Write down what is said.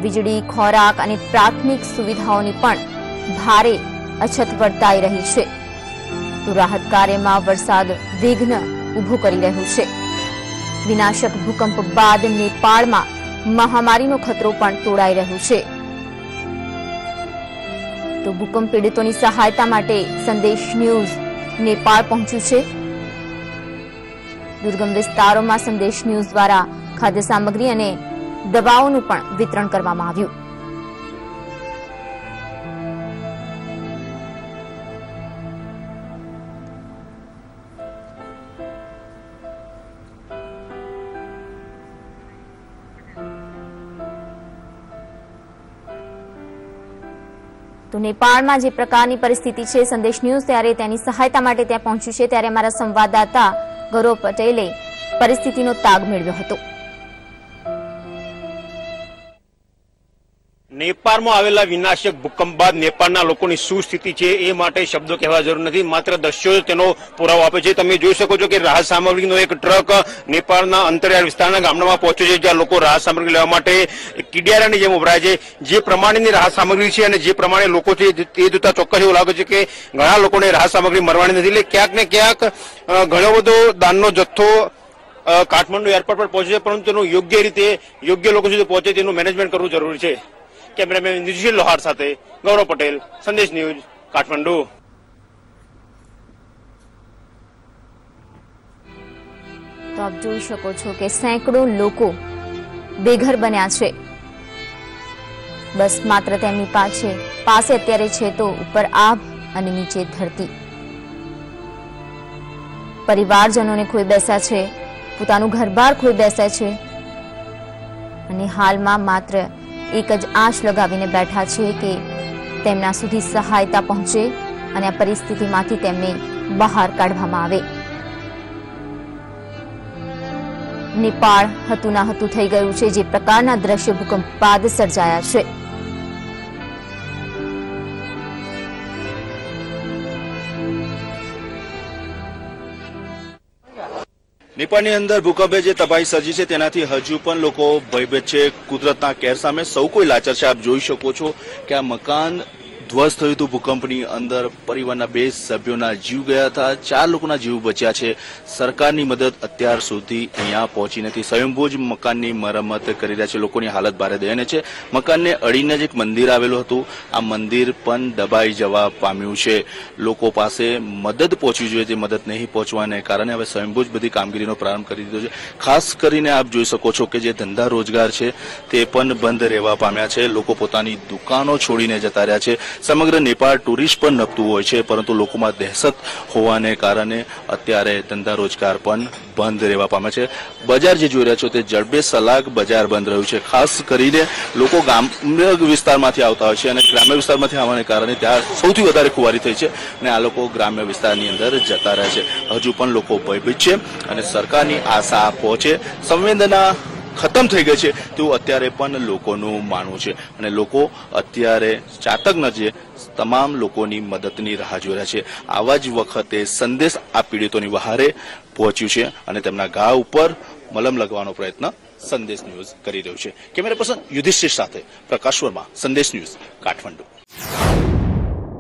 વીજળી, ખોરાક અને પ્રાથમિક સુવિધાઓની પણ ભારે અછત વર્તાઈ રહી છે. તો રાહત કાર્યમાં વરસાદ વિઘ્ન ઉભું કરી રહ્યું છે. વિનાશક ભૂકંપ બાદ નેપાળમાં મહામારીનો ખતરો પણ તોડાઈ રહ્યો છે. તો ભૂકંપ પીડિતોની સહાયતા માટે સંદેશ ન્યૂઝ નેપાળ પહોંચ્યું છે. દુર્ગમ વિસ્તારોમાં સંદેશ ન્યૂઝ દ્વારા ખાદ્ય સામગ્રી અને દવાઓનું પણ વિતરણ કરવામાં આવ્યું. તો નેપાળમાં જે પ્રકારની પરિસ્થિતિ છે, સંદેશ ન્યૂઝ ત્યારે તેની સહાયતા માટે ત્યાં પહોંચ્યું છે. ત્યારે અમારા સંવાદદાતા ગૌરવ પટેલે પરિસ્થિતિનો તાગ મેળવ્યો હતો. નેપાળમાં આવેલા વિનાશક ભૂકંપ બાદ નેપાળના લોકોની શું સ્થિતિ છે એ માટે શબ્દો કહેવા જરૂર નથી, માત્ર દ્રશ્યો તેનો પુરાવો આપે છે. તમે જોઈ શકો છો કે રાહત સામગ્રીનો એક ટ્રક નેપાળના અંતરિયાળ વિસ્તારના ગામડામાં પહોંચ્યો છે, જ્યાં લોકો રાહત સામગ્રી લેવા માટે કીડિયારાની જેમ ઉભરાય છે. જે પ્રમાણેની રાહત સામગ્રી છે અને જે પ્રમાણે લોકો છે તે જોતા ચોક્કસ એવું લાગે છે કે ઘણા લોકોને રાહત સામગ્રી મળવાની નથી. એટલે ક્યાંક ને ક્યાંક ઘણો બધો દાનનો જથ્થો કાઠમંડુ એરપોર્ટ પર પહોંચે છે, પરંતુ તેનું યોગ્ય રીતે યોગ્ય લોકો સુધી પહોંચે તેનું મેનેજમેન્ટ કરવું જરૂરી છે. કેમેરામેન નિશિલ લોહાર સાથે ગૌરવ પટેલ, સંદેશ ન્યૂઝ, કાઠમંડુ. તો આપ જોઈ શકો છો કે સેંકડો લોકો બેઘર બન્યા છે. બસ માત્ર તેમની પાસે અત્યારે છે તો ઉપર આભ અને નીચે ધરતી. પરિવારજનોને ખોઈ બેસ્યા છે, પોતાનું ઘરબાર ખોઈ બેસ્યા છે અને હાલમાં માત્ર એક જ આશ લગાવીને બેઠા છે કે તેમના સુધી સહાયતા પહોંચે અને આ પરિસ્થિતિમાંથી તેમને બહાર કાઢવામાં આવે. નેપાળ હતું ના હતું થઈ ગયું છે. જે પ્રકારના દ્રશ્ય ભૂકંપ બાદ સર્જાયા છે. નેપાળની અંદર ભૂકંપે જે તબાહી સર્જી છે તેનાથી હજુ પણ લોકો ભયભીત છે કુદરતના કેર સામે. સૌ કોઈ લાચાર છે. આપ જોઈ શકો છો કે આ મકાન ધ્વસ્ત થયું હતું ભૂકંપની અંદર. પરિવારના 2 સભ્યોના જીવ ગયા હતા, 4 લોકોના જીવ બચ્યા છે. સરકારની મદદ અત્યાર સુધી અહીંયા પહોંચી નથી. સ્વયંભૂ જ મકાનની મરમ્મત કરી રહ્યા છે. લોકોની હાલત ભારે દયનીય છે. મકાનને અડીને જ એક મંદિર આવેલું હતું, આ મંદિર પણ દબાઈ જવા પામ્યું છે. લોકો પાસે મદદ પહોંચવી જોઈએ, તે મદદ નહીં પહોંચવાને કારણે હવે સ્વયંભૂ જ બધી કામગીરીનો પ્રારંભ કરી દીધો છે. ખાસ કરીને આપ જોઈ શકો છો કે જે ધંધા રોજગાર છે તે પણ બંધ રહેવા પામ્યા છે. લોકો પોતાની દુકાનો છોડીને જતા રહ્યા છે. સમગ્ર નેપાળ ટુરિસ્ટ પણ નપતું હોય છે, પરંતુ લોકોમાં દહેશત હોવાને કારણે અત્યારે ધંધા રોજગાર પણ બંધ રહેવા પામ્યા છે. બજાર જે જોઈ રહ્યા છો તે જડબે સલાક બજાર બંધ રહ્યું છે. ખાસ કરીને લોકો ગ્રામ્ય વિસ્તારમાંથી આવતા હોય છે અને ગ્રામ્ય વિસ્તારમાંથી આવવાને કારણે ત્યાં સૌથી વધારે ખુવારી થઈ છે અને આ લોકો ગ્રામ્ય વિસ્તારની અંદર જતા રહે છે. હજુ પણ લોકો ભયભીત છે અને સરકારની આશા પહોંચે, સંવેદના ખતમ થઈ ગઈ છે તેવું અત્યારે પણ લોકોનું માનવું છે અને લોકો અત્યારે ચાતક નજરે તમામ લોકોની મદદની રાહ જોઈ રહ્યા છે. આવા જ વખતે સંદેશ આ પીડિતોની વહારે પહોંચ્યું છે અને તેમના ઘા ઉપર મલમ લગાવવાનો પ્રયત્ન સંદેશ ન્યૂઝ કરી રહ્યું છે. કેમેરા પર્સન યુધિષ્ઠિર સાથે પ્રકાશ વર્મા, સંદેશ ન્યૂઝ, કાઠમંડુ.